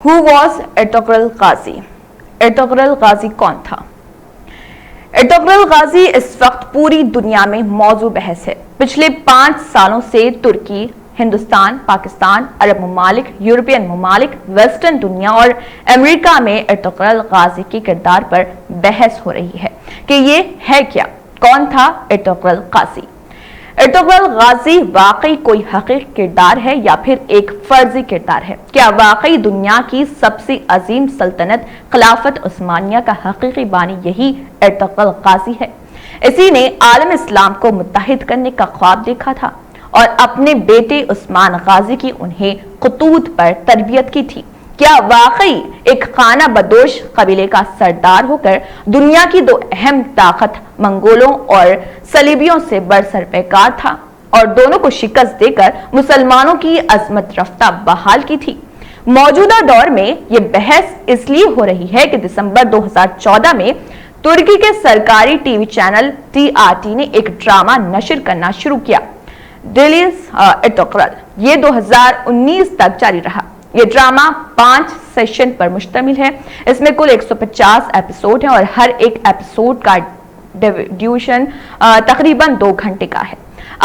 Who was Ertugrul Ghazi? Ertugrul Ghazi کون تھا؟ Ertugrul Ghazi اس وقت پوری دنیا میں موضوع بحث ہے۔ پچھلے 5 سالوں سے ترکی، ہندوستان، پاکستان، عرب ممالک، یورپین ممالک، ویسٹرن دنیا اور امریکہ میں ارطغرل غازی کے کردار پر بحث ہو رہی ہے کہ یہ ہے کیا؟ کون تھا ارطغرل غازی؟ ارطغرل غازی واقعی کوئی حقیقی کردار ہے یا پھر ایک فرضی کردار ہے؟ کیا واقعی دنیا کی سب سے عظیم سلطنت خلافت عثمانیہ کا حقیقی بانی یہی ارطغرل غازی ہے؟ اسی نے عالم اسلام کو متحد کرنے کا خواب دیکھا تھا اور اپنے بیٹے عثمان غازی کی انہیں خطوط پر تربیت کی تھی۔ کیا واقعی ایک خانہ بدوش قبیلے کا سردار ہو کر دنیا کی 2 اہم طاقت منگولوں اور صلیبیوں سے برسر پیکار تھا اور دونوں کو شکست دے کر مسلمانوں کی عظمت رفتہ بحال کی تھی؟ موجودہ دور میں یہ بحث اس لیے ہو رہی ہے کہ دسمبر 2014 میں ترکی کے سرکاری ٹی وی چینل TRT نے ایک ڈرامہ نشر کرنا شروع کیا، ڈیلیز ارطغرل۔ یہ 2019 تک جاری رہا۔ یہ ڈرامہ 5 سیشن پر مشتمل ہے۔ اس میں کل 150 ایپیسوڈ ہیں اور ہر ایک ایپیسوڈ کا ڈیوریشن تقریباً 2 گھنٹے کا ہے۔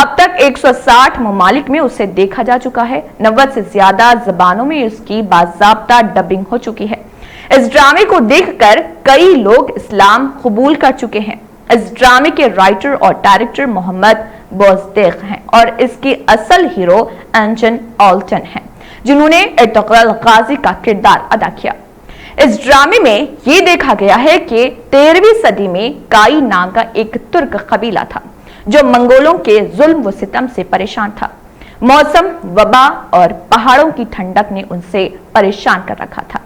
اب تک 160 ممالک میں اسے دیکھا جا چکا ہے۔ 90 سے زیادہ زبانوں میں اس کی باضابطہ ڈبنگ ہو چکی ہے۔ اس ڈرامے کو دیکھ کر کئی لوگ اسلام قبول کر چکے ہیں۔ اس ڈرامے کے رائٹر اور ڈائریکٹر محمد بوزدیق ہیں اور اس کے اصل ہیرو انجن آلٹن ہیں، جنہوں نے ارطغرل غازی کا کردار ادا کیا۔ اس ڈرامے میں یہ دیکھا گیا ہے کہ 13ویں صدی میں کائی نام کا ایک ترک قبیلہ تھا جو منگولوں کے ظلم و ستم سے پریشان تھا۔ موسم، وبا اور پہاڑوں کی ٹھنڈک نے ان سے پریشان کر رکھا تھا۔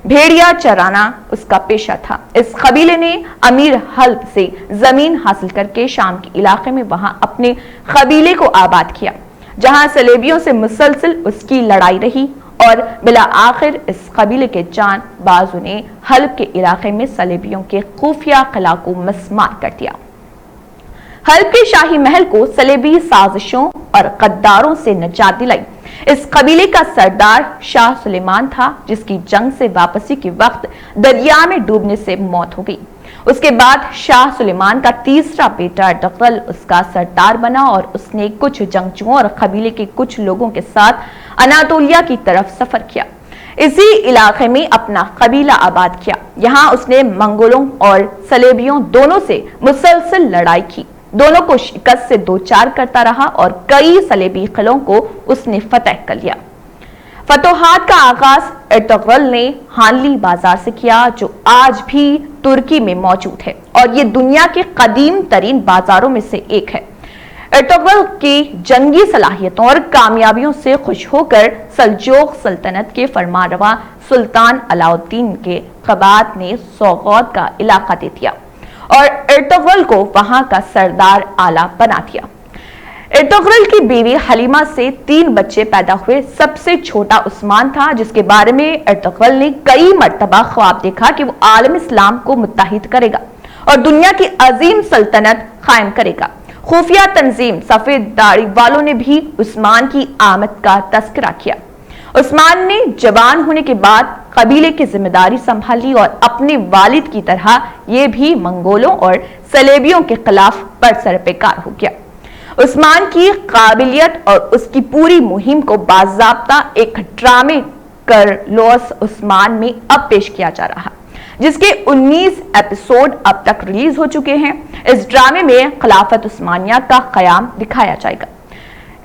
بھیڑیا چرانا اس کا پیشہ تھا۔ اس قبیلے نے امیر حلب سے زمین حاصل کر کے شام کے علاقے میں وہاں اپنے قبیلے کو آباد کیا، جہاں صلیبیوں سے مسلسل اس کی لڑائی رہی اور بالآخر اس قبیلے کے جان بازوں نے حلب کے علاقے میں صلیبیوں کے خفیہ قلعہ کو مسمار کر دیا۔ حلب کے شاہی محل کو صلیبی سازشوں اور غداروں سے نجات دلائی۔ اس قبیلے کا سردار شاہ سلیمان تھا، جس کی جنگ سے واپسی کے وقت دریا میں ڈوبنے سے موت ہو گئی۔ اس کے بعد شاہ سلیمان کا تیسرا بیٹا ارطغرل اس کا سردار بنا اور اس نے کچھ جنگجوؤں اور قبیلے کے کچھ لوگوں کے ساتھ اناطولیہ کی طرف سفر کیا۔ اسی علاقے میں اپنا قبیلہ آباد کیا۔ یہاں اس نے منگولوں اور صلیبیوں دونوں سے مسلسل لڑائی کی، دونوں کو شکست سے دوچار کرتا رہا اور کئی صلیبی قلعوں کو اس نے فتح کر لیا۔ فتوحات کا آغاز ارطغرل نے ہانلی بازار سے کیا، جو آج بھی ترکی میں موجود ہے اور یہ دنیا کے قدیم ترین بازاروں میں سے ایک ہے۔ ارطغرل کی جنگی صلاحیتوں اور کامیابیوں سے خوش ہو کر سلجوق سلطنت کے فرمانروا سلطان علاء الدین کے قبات نے سوغوت کا علاقہ دے دیا اور ارطغرل کو وہاں کا سردار اعلیٰ بنا دیا۔ ارطغرل کی بیوی حلیمہ سے 3 بچے پیدا ہوئے۔ سب سے چھوٹا عثمان تھا، جس کے بارے میں ارطغرل نے کئی مرتبہ خواب دیکھا کہ وہ عالم اسلام کو متحد کرے گا اور دنیا کی عظیم سلطنت قائم کرے گا۔ خفیہ تنظیم سفید داڑھی والوں نے بھی عثمان کی آمد کا تذکرہ کیا۔ عثمان نے جوان ہونے کے بعد قبیلے کی ذمہ داری سنبھال لی اور اپنے والد کی طرح یہ بھی منگولوں اور صلیبیوں کے خلاف برسر پیکار ہو گیا۔ عثمان کی قابلیت اور اس کی پوری مہم کو باضابطہ ایک ڈرامے کرلوس عثمان میں اب پیش کیا جا رہا، جس کے 19 ایپیسوڈ اب تک ریلیز ہو چکے ہیں۔ اس ڈرامے میں خلافت عثمانیہ کا قیام دکھایا جائے گا۔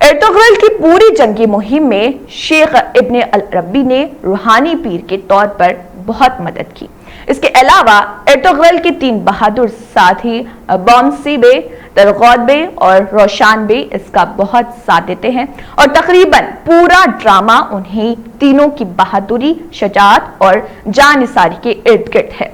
ارطغرل کی پوری جنگی مہم میں شیخ ابن العربی نے روحانی پیر کے طور پر بہت مدد کی۔ اس کے علاوہ ارطغرل کے 3 بہادر ساتھی بامسی بے، ترغوت بے اور روشان بے اس کا بہت ساتھ دیتے ہیں اور تقریباً پورا ڈرامہ انہیں تینوں کی بہادری، شجاعت اور جانثاری کے ارد گرد ہے۔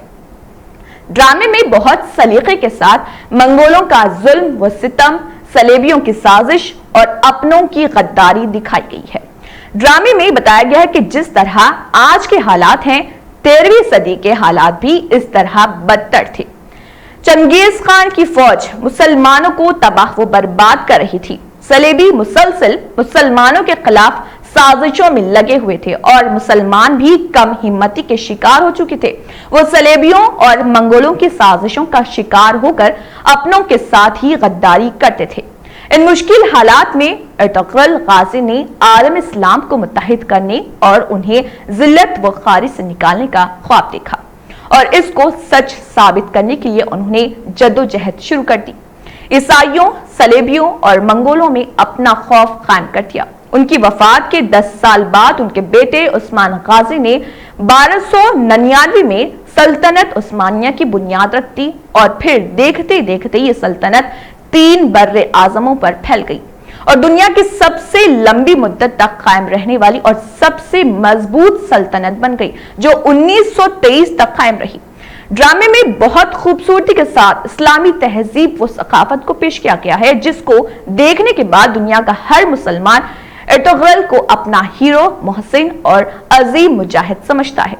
ڈرامے میں بہت سلیقے کے ساتھ منگولوں کا ظلم و ستم، صلیبیوں کی سازش اور اپنوں کی غداری دکھائی گئی ہے۔ ڈرامے میں بتایا گیا ہے کہ جس طرح آج کے حالات ہیں، 13ویں صدی کے حالات بھی اس طرح بدتر تھے۔ چنگیز خان کی فوج مسلمانوں کو تباہ و برباد کر رہی تھی۔ صلیبی مسلسل مسلمانوں کے خلاف साजिशों में लगे हुए थे और मुसलमान भी कम हिम्मती के शिकार हो चुके थे। वो सलेबियों और मंगोलों की साजिशों का शिकार होकर अपनों के साथ ही गद्दारी करते थे। इन मुश्किल हालात में अर्तुगरुल गाजी ने आलम इस्लाम को मुत्तहिद करने और उन्हें जिल्लत व खारी से निकालने का ख्वाब देखा और इसको सच साबित करने के लिए उन्होंने जद्दोजहद शुरू कर दी। ईसाइयों, सलेबियों और मंगोलों में अपना खौफ कायम कर दिया। उनकी वफात के 10 साल बाद उनके बेटे उस्मान गाजी ने 1299 में सल्तनत उस्मानिया की बुनियाद रख दी और फिर देखते देखते ये सल्तनत 3 बर्रे आजमों पर फैल गई और दुनिया की सबसे लंबी मुद्दत तक कायम रहने वाली और सबसे मजबूत सल्तनत बन गई, जो 1923 तक कायम रही। ड्रामे में बहुत खूबसूरती के साथ इस्लामी तहजीब व सकाफत को पेश किया गया है, जिसको देखने के बाद दुनिया का हर मुसलमान अर्तुगरुल को अपना हीरो, मोहसिन और अजीम मुजाहिद समझता है।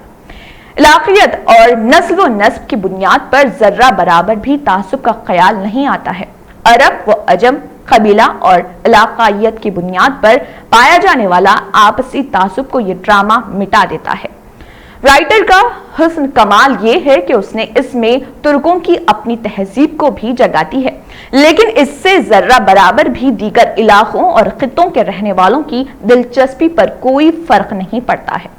इलाकियत और नस्ल व नस्ब की बुनियाद पर जर्रा बराबर भी तासुब का ख्याल नहीं आता है। अरब व अजम, कबीला और इलाकायत की बुनियाद पर पाया जाने वाला आपसी तासुब को यह ड्रामा मिटा देता है। राइटर का हुस्न कमाल ये है कि उसने इसमें तुर्कों की अपनी तहजीब को भी जगा दी है, लेकिन इससे जर्रा बराबर भी दीगर इलाकों और खित्तों के रहने वालों की दिलचस्पी पर कोई फर्क नहीं पड़ता है।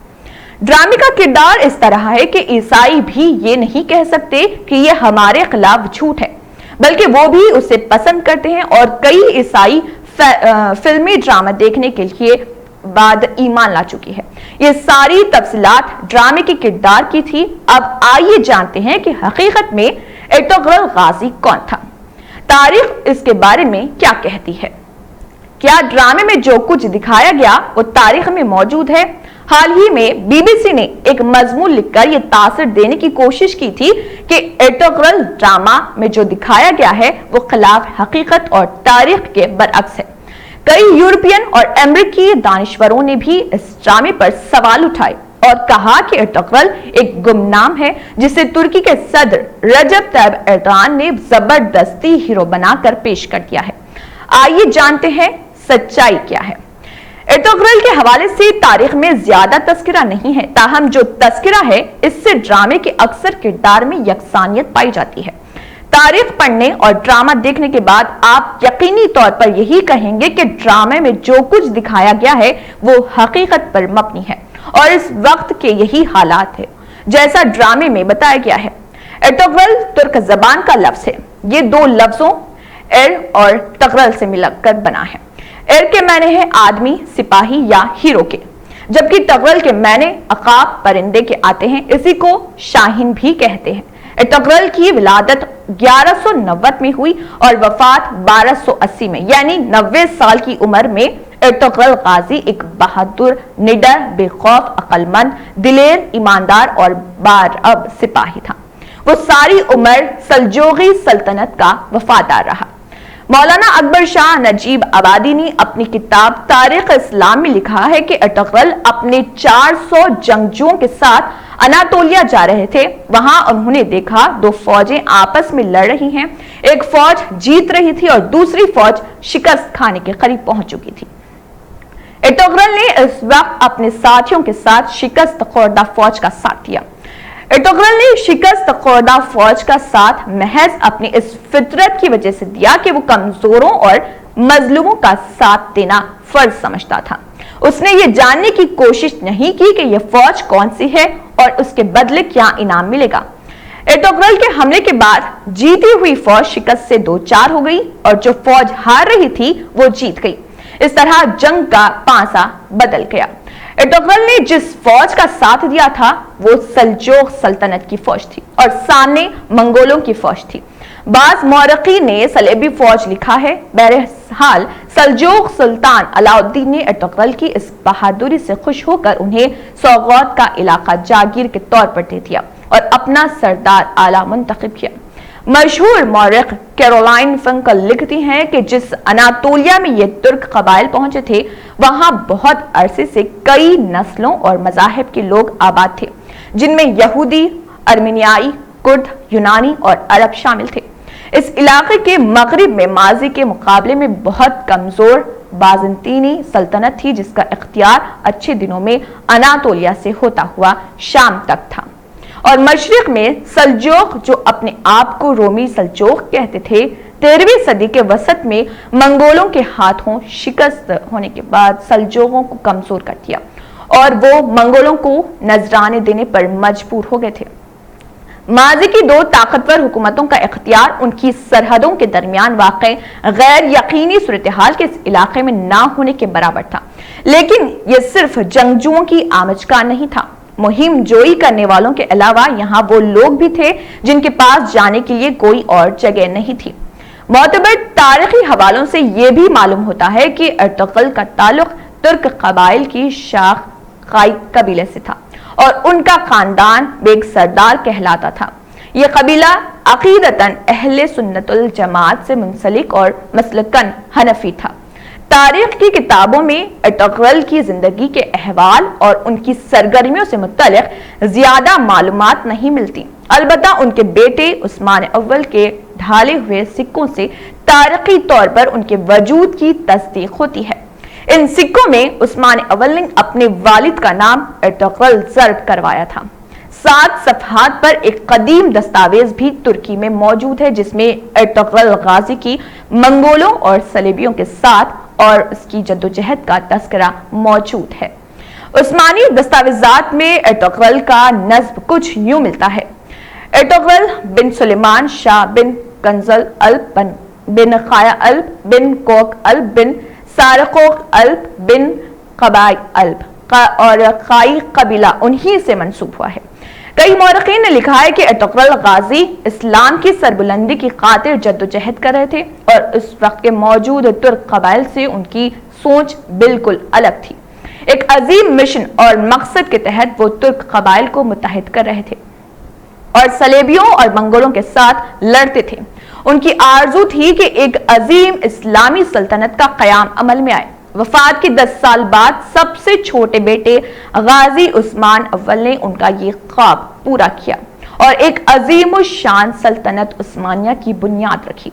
ड्रामे का किरदार इस तरह है कि ईसाई भी ये नहीं कह सकते कि ये हमारे खिलाफ झूठ है, बल्कि वो भी उसे पसंद करते हैं और कई ईसाई फिल्मी ड्रामा देखने के लिए बाद ईमान ला चुकी है। ये सारी तफसीलात ड्रामे के किरदार की थी। अब आइए जानते हैं कि हकीकत में अर्तुगरुल गाजी कौन था। तारीख इसके बारे में क्या कहती है? क्या ड्रामे में जो कुछ दिखाया गया वो तारीख में मौजूद है? हाल ही में बीबीसी ने एक मजमून लिखकर यह तासर देने की कोशिश की थी कि अर्तुगरुल ड्रामा में जो दिखाया गया है वो खिलाफ हकीकत और तारीख के बरअक्स है। कई यूरोपियन और अमेरिकी दानिश्वरों ने भी इस ड्रामे पर सवाल उठाए और कहा कि अर्तुगरुल एक गुमनाम है जिसे तुर्की के सदर रजब तैयब एर्दोगान ने जबरदस्ती हीरो बनाकर पेश कर दिया है। आइए जानते हैं सच्चाई क्या है। अर्तुगरुल के हवाले से तारीख में ज्यादा तस्करा नहीं है, ताहम जो तस्करा है इससे ड्रामे के अक्सर किरदार में यकसानियत पाई जाती है। तारीख पढ़ने और ड्रामा देखने के बाद आप यकीनी तौर पर यही कहेंगे कि ड्रामे में जो कुछ दिखाया गया है वो हकीकत पर मबनी है और इस वक्त के यही हालात है जैसा ड्रामे में बताया गया है। अर्तुगरुल तुर्क जबान का लफ्ज है। ये 2 लफ्जों एर और तगरुल से मिलकर बना है। एर के माने है आदमी, सिपाही या हीरो के, जबकि तगरुल के माने अकाब, परिंदे के आते हैं। इसी को शाहीन भी कहते हैं। अर्तुगरुल की विलादत 1190 में हुई और वफात 1280 में, यानी 90 साल की उम्र में अर्तुगरुल गाजी एक बहादुर, निडर, बेखौफ, अक्लमंद, दिलेर, ईमानदार और बारअब सिपाही था। वो सारी उम्र सल्जूकी सल्तनत का वफादार रहा। मौलाना अकबर शाह नजीब आबादी ने अपनी किताब तारीख इस्लाम में लिखा है कि अर्तुगरुल अपने 400 जंगजुओं के साथ अनातोलिया जा रहे थे। वहां उन्होंने देखा 2 फौजें आपस में लड़ रही हैं। एक फौज जीत रही थी और दूसरी फौज शिकस्त खाने के करीब पहुंच चुकी थी। अर्तुगरुल ने इस वक्त अपने साथियों के साथ शिकस्त खोरदा फौज का साथ दिया। अर्तुगरुल ने शिकस्त खोरदा फौज का साथ महज अपनी इस फितरत की वजह से दिया कि वो कमजोरों और मजलूमों का साथ देना फर्ज समझता था। उसने ये जानने की कोशिश नहीं की कि यह फौज कौन सी है और उसके बदले क्या इनाम मिलेगा। अर्तुगरुल के हमले के बाद जीती हुई फौज शिकस्त से 2-4 हो गई और जो फौज हार रही थी वो जीत गई। इस तरह जंग का पांसा बदल गया। अर्तुगरुल ने जिस फौज का साथ दिया था वो सल्जूक सल्तनत की फौज थी और सामने मंगोलों की फौज थी। बाज मौरकी ने सलेबी फौज लिखा है। बहरहाल सल्जूक सुल्तान अलाउद्दीन ने अर्तुगरुल की इस बहादुरी से खुश होकर उन्हें सौगौत का इलाका जागीर के तौर पर दे दिया और अपना सरदार आला मुंतखब किया। मशहूर मौरख कैरोलाइन फंकल लिखती हैं कि जिस अनातोलिया में ये तुर्क कबाइल पहुंचे थे वहां बहुत अरसे से कई नस्लों और मजाहिब के लोग आबाद थे, जिनमें यहूदी, अर्मेनियाई, कुर्द, यूनानी और अरब शामिल थे। इस इलाके के मगरिब में माजी के मुकाबले में बहुत कमजोर बाज़ंतीनी सल्तनत थी जिसका इख्तियार अच्छे दिनों में अनातोलिया से होता हुआ शाम तक था, और मशरिक में सल्जोक जो अपने आप को रोमी सल्जोक कहते थे 13वीं सदी के वसत में मंगोलों के हाथों शिकस्त होने के बाद सल्जोकों को कमजोर कर दिया और वो मंगोलों को नजराने देने पर मजबूर हो गए थे। माजी की दो ताकतवर हुकूमतों का इख्तियार उनकी सरहदों के दरमियान वाक़ गैर यकीनी सूरत-ए-हाल के इस इलाके में ना होने के बराबर था, लेकिन यह सिर्फ जंगजुओं की आमज का नहीं था। मुहिम जोई करने वालों के अलावा यहाँ वो लोग भी थे जिनके पास जाने के लिए कोई और जगह नहीं थी। मोतबर तारीखी हवालों से यह भी मालूम होता है कि अर्तुगरुल का ताल्लुक तुर्क कबाइल की शाख काई कबीले से था और उनका खानदान बेग सरदार कहलाता था। यह कबीला अकीदतन अहले सुन्नतुल जमात से मुंसलिक और मसलकन हनफी था। तारीख की किताबों में अर्तुगरुल की जिंदगी के अहवाल और उनकी सरगर्मियों से मुतल्लिक ज्यादा मालूमात नहीं मिलती। अलबत्ता उनके बेटे उस्मान अव्वल के ढाले हुए सिक्कों से तारीखी तौर पर उनके वजूद की तस्दीक होती है। इन सिक्कों में उस्मान अव्वल ने अपने वालिद का नाम अर्तुगरुल ज़र्ब करवाया था। 7 सफ़हात पर एक कदीम दस्तावेज भी तुर्की में मौजूद है जिसमें अर्तुगरुल गाजी की मंगोलों और सलेबियों के साथ और उसकी जद्दोजहद का तस्करा मौजूद है। उस्मानी दस्तावेजात में अर्तुगरुल का नस्ब कुछ यूं मिलता है: अर्तुगरुल बिन सुलेमान शाह बिन कंजल अल्ब बिन खाया अल्ब बिन कोक अल्ब बिन सारकोक अल्ब बिन कबाई अल्ब और काई कबीला उन्हीं से मंसूब हुआ है। कई मौरखीन ने लिखा है कि अर्तुगरुल गाजी इस्लाम की सरबुलंदी की खातिर जद्दोजहद कर रहे थे और उस वक्त के मौजूद तुर्क कबाइल से उनकी सोच बिल्कुल अलग थी। एक अजीम मिशन और मकसद के तहत वो तुर्क कबाइल को मुत्तहिद कर रहे थे और सलेबियों और मंगोलों के साथ लड़ते थे। उनकी आरजू थी कि एक अजीम इस्लामी सल्तनत का कयाम अमल में आए। वफात के 10 साल बाद सबसे छोटे बेटे गाजी उस्मान अव्वल ने उनका ये ख्वाब पूरा किया और एक अजीम शान सल्तनत उस्मानिया की बुनियाद रखी।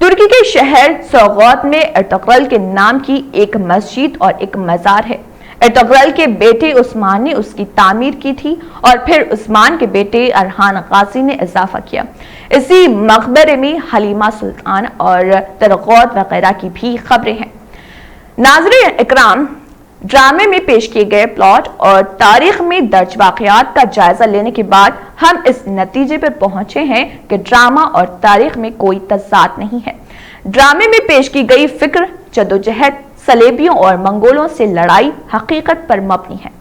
तुर्की के शहर सोगोत में अर्तुगरुल के नाम की एक मस्जिद और एक मजार है। अर्तुगरुल के बेटे उस्मान ने उसकी तामीर की थी और फिर उस्मान के बेटे अरहान गाजी ने इजाफा किया। इसी मकबरे में हलीमा सुल्तान और तरगौत वगैरह की भी खबरें हैं। नाज़रीन इकराम, ड्रामे में पेश किए गए प्लॉट और तारीख में दर्ज वाक़यात का जायजा लेने के बाद हम इस नतीजे पर पहुंचे हैं कि ड्रामा और तारीख में कोई तज़ाद नहीं है। ड्रामे में पेश की गई फिक्र, जद्दोजहद, सलेबियों और मंगोलों से लड़ाई हकीकत पर मबनी है।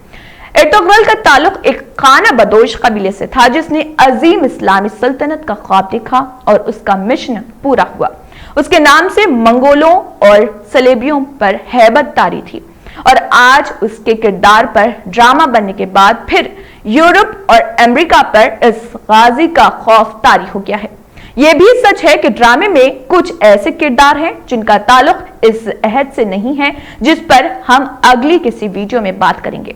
अर्तुगरुल का ताल्लुक एक खाना बदोश कबीले से था जिसने अजीम इस्लामी सल्तनत का ख्वाब देखा और उसका मिशन पूरा हुआ। उसके नाम से मंगोलों और सलेबियों पर हैबत तारी थी और आज उसके किरदार पर ड्रामा बनने के बाद फिर यूरोप और अमेरिका पर इस गाजी का खौफ तारी हो गया है। यह भी सच है कि ड्रामे में कुछ ऐसे किरदार हैं जिनका ताल्लुक इस अहद से नहीं है, जिस पर हम अगली किसी वीडियो में बात करेंगे।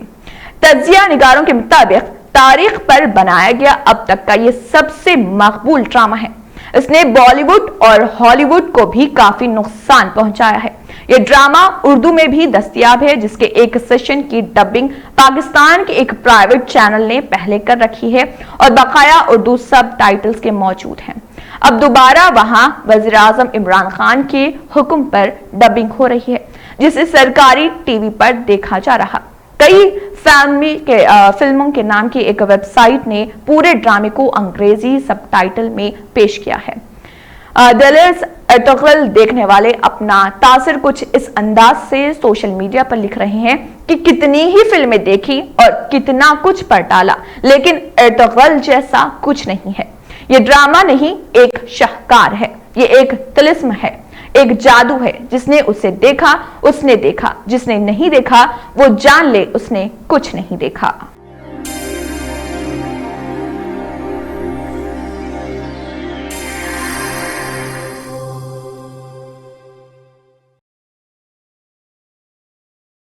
तज्जिया निगारों के मुताबिक तारीख पर बनाया गया अब तक का ये सबसे मकबूल ड्रामा है। इसने बॉलीवुड और हॉलीवुड को भी काफी नुकसान पहुंचाया है। यह ड्रामा उर्दू में भी दस्तयाब है, जिसके एक सेशन की डबिंग पाकिस्तान के एक प्राइवेट चैनल ने पहले कर रखी है और बकाया उर्दू सब टाइटल्स के मौजूद हैं। अब दोबारा वहां वजीर आजम इमरान खान के हुक्म पर डबिंग हो रही है, जिसे सरकारी टीवी पर देखा जा रहा। कई फिल्मों के नाम की एक वेबसाइट ने पूरे ड्रामे को अंग्रेजी सबटाइटल में पेश किया है। दिलर्स अर्तुगरुल देखने वाले अपना तासर कुछ इस अंदाज से सोशल मीडिया पर लिख रहे हैं कि कितनी ही फिल्में देखी और कितना कुछ पढ़ डाला, लेकिन अर्तुगरुल जैसा कुछ नहीं है। ये ड्रामा नहीं, एक शाहकार है। ये एक तिलिस्म है, एक जादू है। जिसने उसे देखा उसने देखा, जिसने नहीं देखा वो जान ले उसने कुछ नहीं देखा।